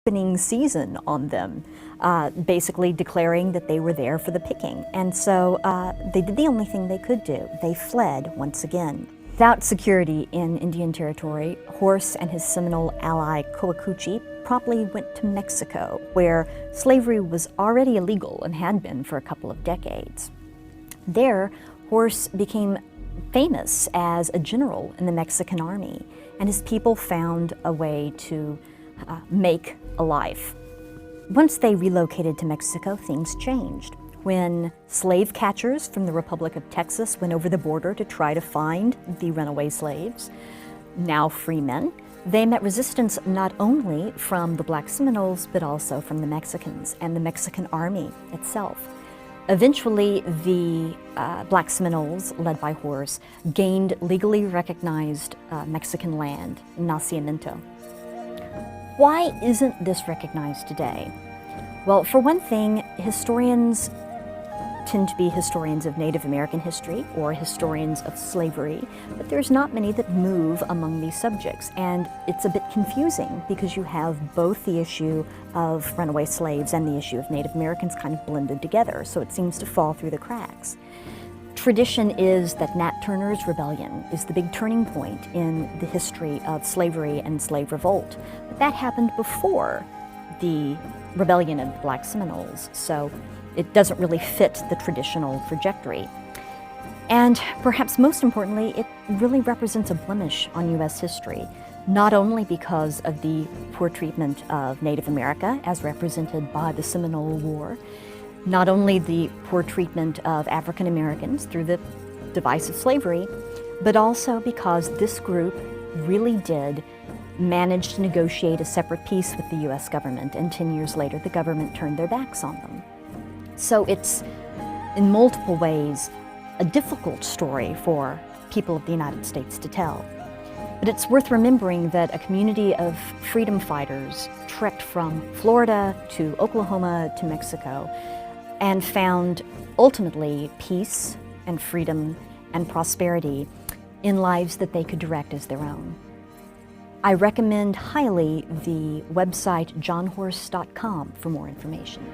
opening season on them, basically declaring that they were there for the picking. And so they did the only thing they could do. They fled once again. Without security in Indian Territory, Horse and his Seminole ally Coacuchi promptly went to Mexico, where slavery was already illegal and had been for a couple of decades. There, Horse became famous as a general in the Mexican army, and his people found a way to make a life. Once they relocated to Mexico, things changed. When slave catchers from the Republic of Texas went over the border to try to find the runaway slaves, now free men, they met resistance not only from the Black Seminoles, but also from the Mexicans and the Mexican army itself. Eventually, the Black Seminoles, led by Horse, gained legally recognized Mexican land, Nacimiento. Why isn't this recognized today? Well, for one thing, historians tend to be historians of Native American history or historians of slavery, but there's not many that move among these subjects, and it's a bit confusing because you have both the issue of runaway slaves and the issue of Native Americans kind of blended together, so it seems to fall through the cracks. Tradition is that Nat Turner's rebellion is the big turning point in the history of slavery and slave revolt, but that happened before the rebellion of the Black Seminoles, so it doesn't really fit the traditional trajectory. And perhaps most importantly, it really represents a blemish on U.S. history, not only because of the poor treatment of Native America as represented by the Seminole War, not only the poor treatment of African Americans through the device of slavery, but also because this group really did manage to negotiate a separate peace with the U.S. government, and 10 years later the government turned their backs on them. So it's, in multiple ways, a difficult story for people of the United States to tell. But it's worth remembering that a community of freedom fighters trekked from Florida to Oklahoma to Mexico and found, ultimately, peace and freedom and prosperity in lives that they could direct as their own. I recommend highly the website johnhorse.com for more information.